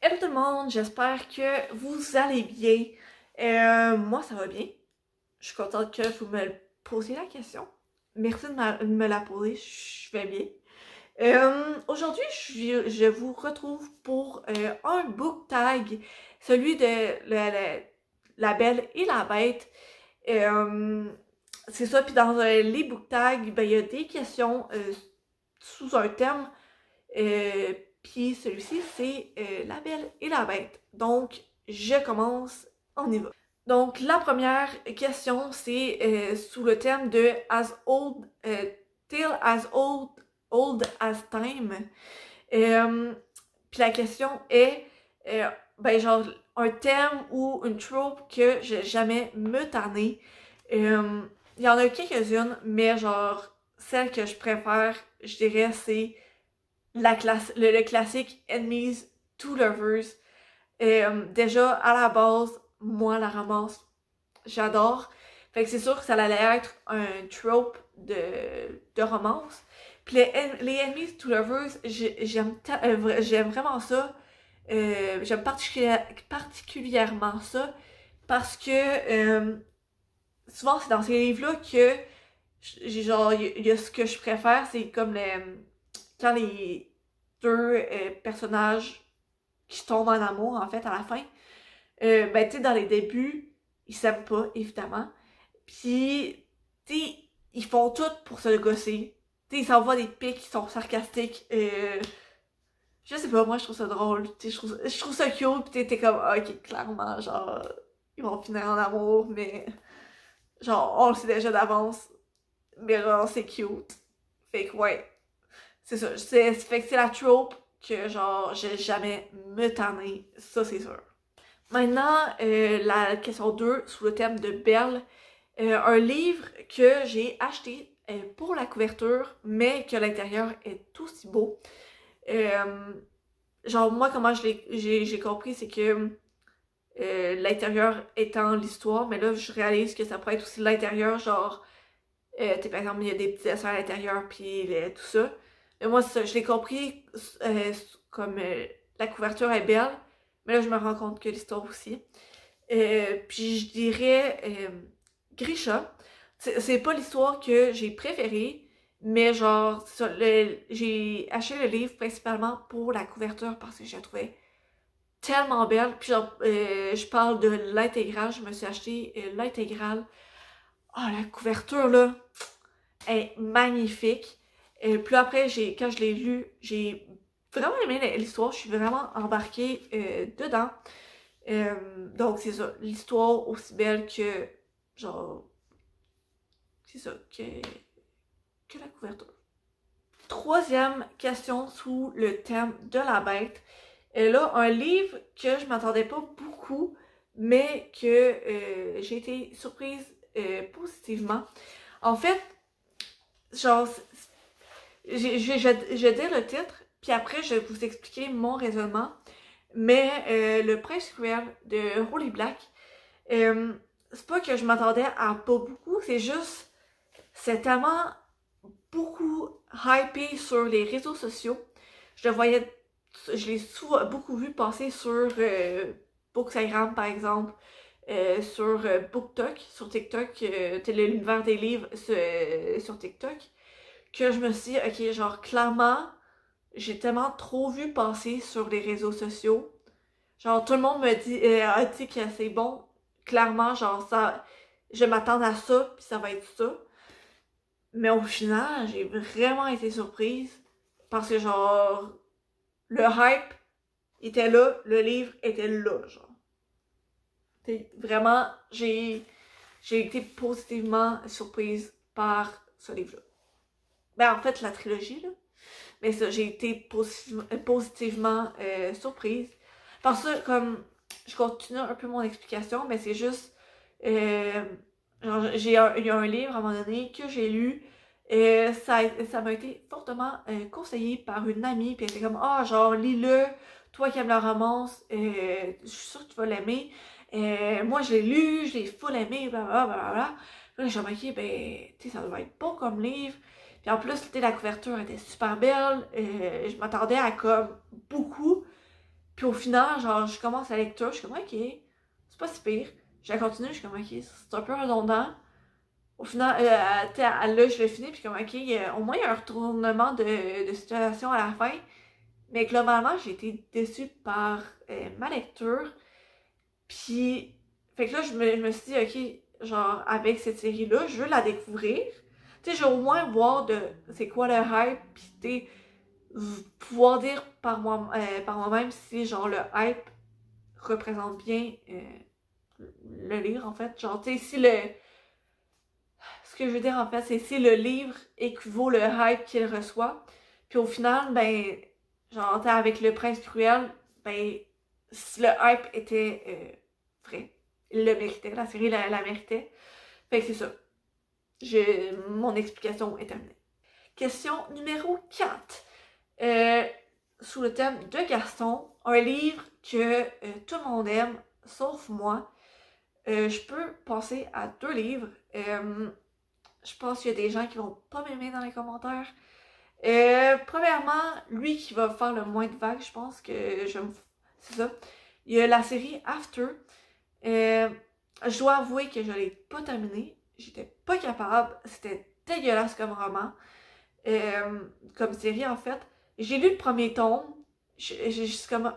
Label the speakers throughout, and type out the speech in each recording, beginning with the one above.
Speaker 1: Hello tout le monde, j'espère que vous allez bien. Moi ça va bien. Je suis contente que vous me posiez la question. Merci de me la poser, je vais bien. Aujourd'hui, je vous retrouve pour un book tag, celui de La Belle et la Bête. C'est ça, puis dans les book tags, ben, il y a des questions sous un thème. Puis celui-ci, c'est La Belle et la Bête. Donc, je commence, on y va. Donc, la première question, c'est sous le thème de Tale as old as time. Puis la question est, ben genre, un thème ou une trope que j'ai jamais me tanné. Il y en a quelques-unes, mais genre, celle que je préfère, je dirais, c'est le classique Enemies to Lovers. Déjà, à la base, moi, la romance, j'adore. Fait que c'est sûr que ça allait être un trope de romance. Puis les Enemies to Lovers, j'aime vraiment ça. J'aime particulièrement ça parce que souvent c'est dans ces livres-là que genre il y a ce que je préfère, c'est comme quand les deux personnages qui tombent en amour, en fait, à la fin, ben, tu sais, dans les débuts, ils s'aiment pas, évidemment. Puis, tu sais, ils font tout pour se le gosser. Tu sais, ils s'envoient des pics qui sont sarcastiques. Je sais pas, moi, je trouve ça drôle. Tu sais, je trouve ça cute. Pis t'es comme, ah, ok, clairement, genre, ils vont finir en amour, mais genre, on le sait déjà d'avance. Mais genre, c'est cute. Fait que, ouais. C'est ça. Fait que c'est la trope que, genre, j'ai jamais me tanné. Ça, c'est sûr. Maintenant, la question 2 sous le thème de Belle. Un livre que j'ai acheté pour la couverture, mais que l'intérieur est aussi beau. Genre, moi, comment j'ai compris, c'est que l'intérieur étant l'histoire, mais là, je réalise que ça pourrait être aussi l'intérieur, genre, par exemple, il y a des petits dessins à l'intérieur, puis tout ça. Mais moi, ça, je l'ai compris comme la couverture est belle, mais là, je me rends compte que l'histoire aussi. Puis je dirais Grisha. C'est pas l'histoire que j'ai préférée, mais genre, j'ai acheté le livre principalement pour la couverture parce que je la trouvais tellement belle. Puis genre, je parle de l'intégrale, je me suis acheté l'intégrale. Ah, la couverture là est magnifique. Puis après, quand je l'ai lu, j'ai vraiment aimé l'histoire, je suis vraiment embarquée dedans. Donc c'est ça, l'histoire aussi belle que, genre, c'est ça, que la couverture. Troisième question sous le thème de la bête. Et là, un livre que je m'attendais pas beaucoup, mais que j'ai été surprise positivement. En fait, genre, je dis le titre, puis après, je vais vous expliquer mon raisonnement. Mais le Prince Cruel de Holy Black, c'est pas que je m'attendais à pas beaucoup, c'est juste, c'est tellement beaucoup hypé sur les réseaux sociaux. Je le voyais, je l'ai souvent beaucoup vu passer sur Bookstagram par exemple, sur BookTok, sur TikTok, l'univers des livres sur TikTok, que je me suis dit, ok, genre clairement, j'ai tellement trop vu passer sur les réseaux sociaux. Genre, tout le monde me dit, a dit que c'est bon. Clairement, genre, ça, je m'attends à ça, puis ça va être ça. Mais au final, j'ai vraiment été surprise. Parce que, genre, le hype était là, le livre était là, genre. T'sais, vraiment, j'ai été positivement surprise par ce livre-là. Ben, en fait, la trilogie, là. Mais ça, j'ai été positivement surprise. Parce que, comme, je continue un peu mon explication, mais c'est juste, genre, il y a un livre à un moment donné que j'ai lu, ça m'a été fortement conseillé par une amie, puis elle était comme, ah, genre, lis-le, toi qui aimes la romance, je suis sûre que tu vas l'aimer. Moi, je l'ai lu, je l'ai full aimé, blablabla. Là, j'ai remarqué, ben, tu sais, ça doit être bon comme livre. Puis en plus, la couverture était super belle. Je m'attendais à comme beaucoup. Puis au final, genre, je commence la lecture, je suis comme, ok, c'est pas si pire. Je la continue, je suis comme, ok, c'est un peu redondant. Au final, là, je l'ai fini, puis comme, ok, au moins, il y a un retournement de situation à la fin. Mais globalement, j'ai été déçue par ma lecture. Puis, fait que là, je me suis dit, ok, genre, avec cette série-là, je veux la découvrir. Tu sais, je veux au moins voir de c'est quoi le hype, puis tu sais, pouvoir dire par moi-même si, genre, le hype représente bien le livre, en fait. Genre, tu sais, si le... Ce que je veux dire, en fait, c'est si le livre équivaut le hype qu'il reçoit. Puis au final, ben, genre, t'sais, avec Le Prince Cruel, ben, si le hype était vrai. Il le méritait, la série la méritait. Fait que c'est ça. Mon explication est terminée. Question numéro 4. Sous le thème de Gaston, un livre que tout le monde aime, sauf moi. Je peux passer à 2 livres. Je pense qu'il y a des gens qui vont pas m'aimer dans les commentaires. Premièrement, lui qui va faire le moins de vagues, je pense que c'est ça. Il y a la série After. Je dois avouer que je l'ai pas terminé. J'étais pas capable. C'était dégueulasse comme roman. Comme série, en fait. J'ai lu le premier tome. J'ai comme...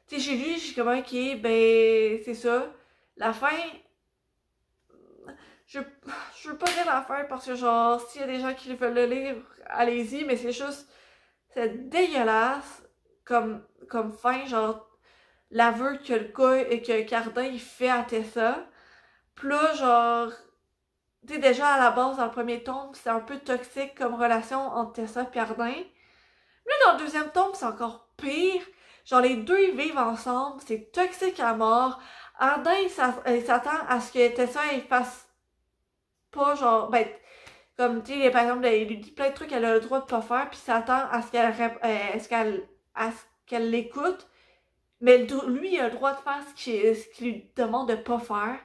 Speaker 1: Tu sais, j'ai lu, j'ai comme, ok, ben, c'est ça. La fin... Je veux pas dire la fin parce que, genre, s'il y a des gens qui veulent le lire, allez-y, mais c'est juste... C'est dégueulasse comme fin, genre, l'aveu que le gars et que Cardin, il fait à Tessa. Puis là, genre... Tu sais, déjà, à la base, dans le premier tome, c'est un peu toxique comme relation entre Tessa et Cardin. Là, dans le deuxième tome, c'est encore pire. Genre, les deux, ils vivent ensemble. C'est toxique à mort. Ardin, il s'attend à ce que Tessa, il fasse pas, genre, ben, comme, tu sais, par exemple, il lui dit plein de trucs qu'elle a le droit de pas faire, puis il s'attend à ce qu'elle l'écoute. Mais lui, il a le droit de faire ce qu'il lui demande de pas faire.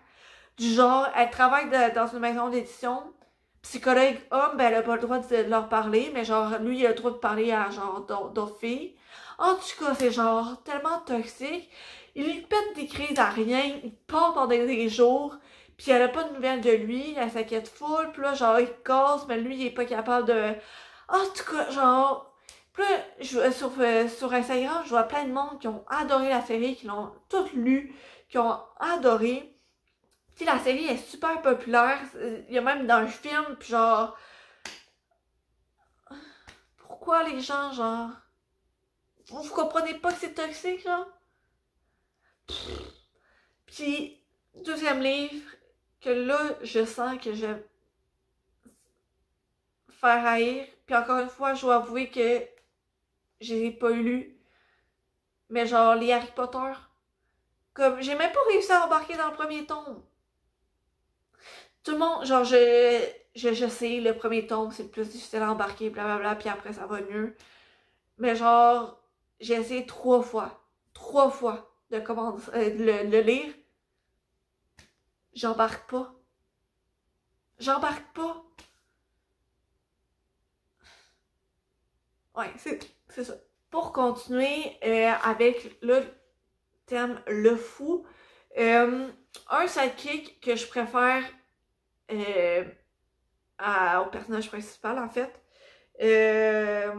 Speaker 1: Du genre, elle travaille dans une maison d'édition. Psychologue homme, ben elle a pas le droit de leur parler, mais genre, lui, il a le droit de parler à genre d'autres filles. En tout cas, c'est genre tellement toxique. Il lui pète des crises à rien, il part pendant des jours, puis elle a pas de nouvelles de lui, elle s'inquiète full, puis là, genre, il casse, mais lui, il est pas capable de... En tout cas, genre... Puis là, sur Instagram, je vois plein de monde qui ont adoré la série, qui l'ont toutes lu, qui ont adoré. Tu sais, la série est super populaire. Il y a même dans un film, puis genre... Pourquoi les gens, genre... Vous comprenez pas que c'est toxique, genre? Puis, deuxième livre, que là, je sens que je vais faire haïr. Puis encore une fois, je dois avouer que je l'ai pas lu. Mais genre, les Harry Potter... Comme, j'ai même pas réussi à embarquer dans le premier tome. Tout le monde, genre, je sais, le premier tome, c'est le plus difficile à embarquer, blablabla, puis après, ça va mieux. Mais genre, j'ai essayé 3 fois. 3 fois de commencer, le lire. J'embarque pas. J'embarque pas. Ouais, c'est ça. Pour continuer avec le thème le fou, un sidekick que je préfère euh, au personnage principal, en fait, je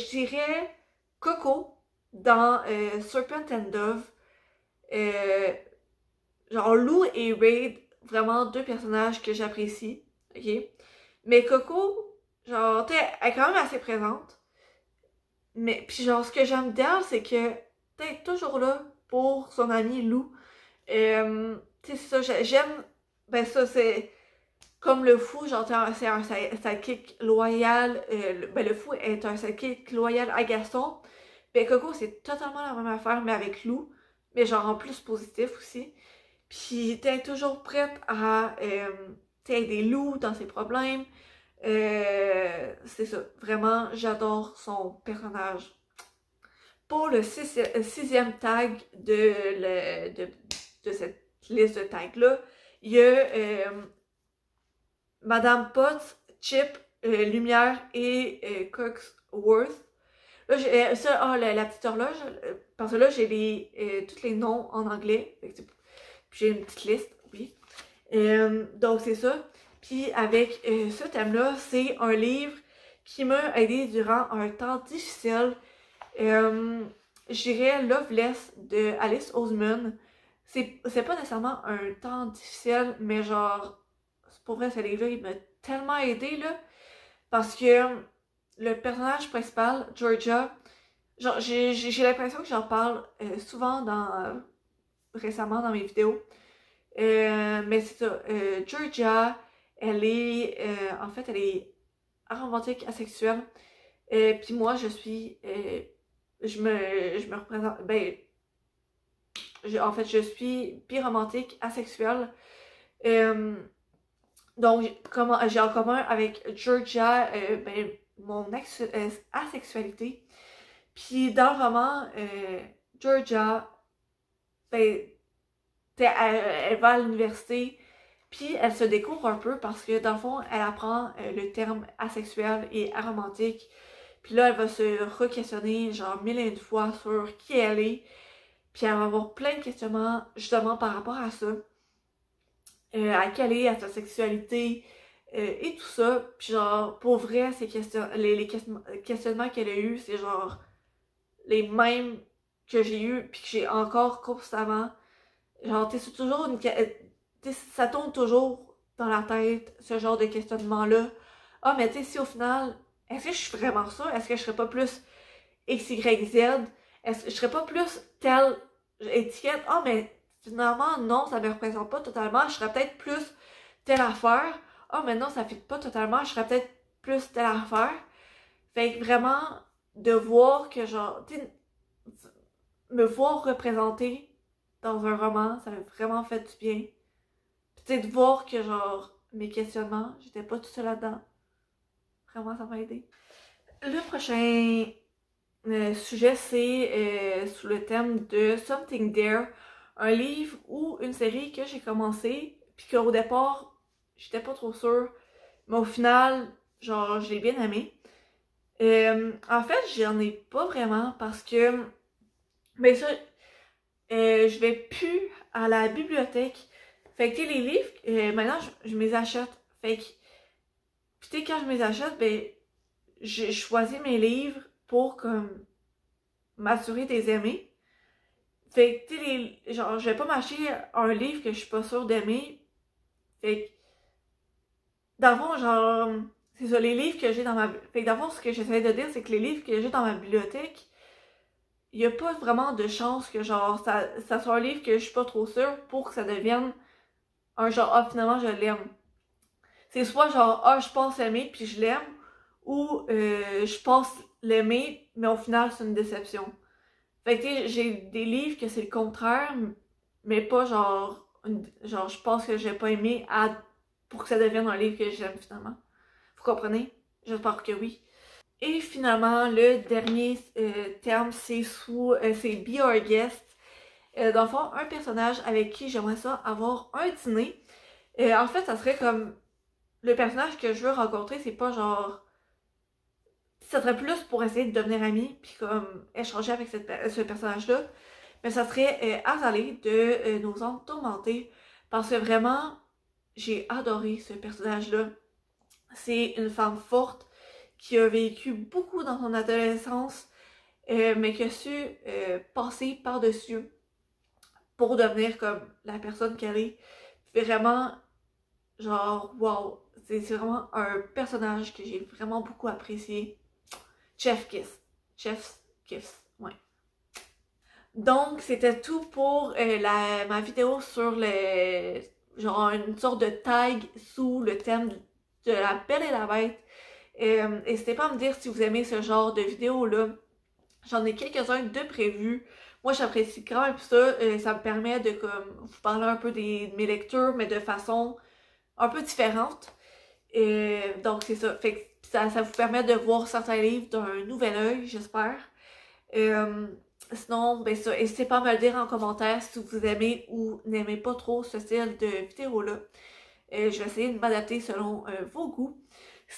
Speaker 1: dirais Coco dans Serpent and Dove. Genre Lou et Raid, vraiment 2 personnages que j'apprécie, ok? Mais Coco, genre, elle est quand même assez présente. Mais, puis genre, ce que j'aime d'elle, c'est que t'es toujours là pour son ami Lou. Tu sais, c'est ça, j'aime, ben ça, c'est comme le fou, genre, c'est un sidekick loyal, ben le fou est un sidekick loyal à Gaston. Ben Coco, c'est totalement la même affaire, mais avec Lou, mais genre en plus positif aussi. Puis t'es toujours prête à aider Lou dans ses problèmes. C'est ça, vraiment, j'adore son personnage. Pour le 6e tag de cette liste de tags-là, il y a Madame Potts, Chip, Lumière et Coxworth. Là, j'ai ça, la petite horloge, parce que là, j'ai tous les noms en anglais. Puis j'ai une petite liste, oui. Donc, c'est ça. Puis avec ce thème-là, c'est un livre qui m'a aidé durant un temps difficile. Je dirais Loveless de Alice Oseman. C'est pas nécessairement un temps difficile, mais genre, pour vrai, ce livre-là, il m'a tellement aidé, là. Parce que le personnage principal, Georgia, genre, j'ai l'impression que j'en parle souvent récemment dans mes vidéos. Mais c'est ça, Georgia, elle est, en fait, elle est aromantique, asexuelle. Puis moi, je me représente, en fait, je suis biromantique, asexuelle. Donc, j'ai en commun avec Georgia, mon asexualité. Puis dans le roman, Georgia, elle va à l'université, puis elle se découvre un peu parce que dans le fond, elle apprend le terme asexuel et aromantique. Puis là, elle va se re-questionner genre mille et une fois sur qui elle est. Puis elle va avoir plein de questionnements justement par rapport à ça. À qui elle est, à sa sexualité et tout ça. Puis genre, pour vrai, les questionnements qu'elle a eus, c'est genre les mêmes que j'ai eus puis que j'ai encore constamment. Genre, c'est toujours ça tourne toujours dans la tête, ce genre de questionnement-là. Ah, mais tu sais, si au final, est-ce que je suis vraiment ça? Est-ce que je serais pas plus X, Y, Z? Est-ce que je serais pas plus telle étiquette? Ah, mais finalement, non, ça me représente pas totalement. Je serais peut-être plus telle affaire. Ah, mais non, ça fit pas totalement. Je serais peut-être plus telle affaire. Fait que vraiment, de voir que genre, tu sais, me voir représenter dans un roman, ça m'a vraiment fait du bien. Puis tu sais, de voir que genre, mes questionnements, j'étais pas tout seul là-dedans. Vraiment, ça m'a aidé. Le prochain sujet, c'est sous le thème de Something There, un livre ou une série que j'ai commencé, puis qu'au départ, j'étais pas trop sûre, mais au final, genre, j'ai bien aimé. En fait, j'en ai pas vraiment parce que, mais ça, je vais plus à la bibliothèque. Fait que, tu sais, les livres, maintenant, je me les achète. Fait que, pis tu sais, quand je me les achète, je choisis mes livres pour, comme, m'assurer des aimer. Fait que, tu sais, genre, je vais pas m'acheter un livre que je suis pas sûre d'aimer. Fait que, dans le fond, genre, c'est ça, les livres que j'ai dans ma... Fait que, dans le fond, ce que j'essaie de dire, c'est que les livres que j'ai dans ma bibliothèque, il y a pas vraiment de chance que, genre, ça soit un livre que je suis pas trop sûre pour que ça devienne un genre, ah, finalement, je l'aime. C'est soit genre, ah, je pense aimer puis je l'aime, ou je pense l'aimer, mais au final, c'est une déception. Fait que, tu sais, j'ai des livres que c'est le contraire, mais pas genre, genre, je pense que j'ai pas aimé pour que ça devienne un livre que j'aime finalement. Vous comprenez? J'espère que oui. Et finalement, le dernier terme, c'est Be Our Guest. Dans le fond, un personnage avec qui j'aimerais ça avoir un dîner. En fait, ça serait comme le personnage que je veux rencontrer, c'est pas genre. Ça serait plus pour essayer de devenir ami, puis comme échanger avec ce personnage-là. Mais ça serait Azalée de Nos Andes Tourmentées. Parce que vraiment, j'ai adoré ce personnage-là. C'est une femme forte qui a vécu beaucoup dans son adolescence, mais qui a su passer par-dessus pour devenir comme la personne qu'elle est. Vraiment, genre, wow, c'est vraiment un personnage que j'ai vraiment beaucoup apprécié. Chef Kiss. Chef Kiss, ouais. Donc, c'était tout pour ma vidéo sur genre une sorte de tag sous le thème de La Belle et la Bête. N'hésitez pas à me dire si vous aimez ce genre de vidéo-là. J'en ai quelques-uns de prévus. Moi, j'apprécie quand même ça. Ça me permet de comme vous parler un peu de mes lectures, mais de façon un peu différente. Donc, c'est ça. Fait que ça vous permet de voir certains livres d'un nouvel œil, j'espère. Sinon, ben ça, n'hésitez pas à me le dire en commentaire si vous aimez ou n'aimez pas trop ce style de vidéo-là. Je vais essayer de m'adapter selon vos goûts.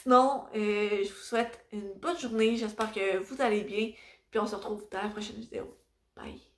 Speaker 1: Sinon, je vous souhaite une bonne journée. J'espère que vous allez bien. Puis on se retrouve dans la prochaine vidéo. Bye!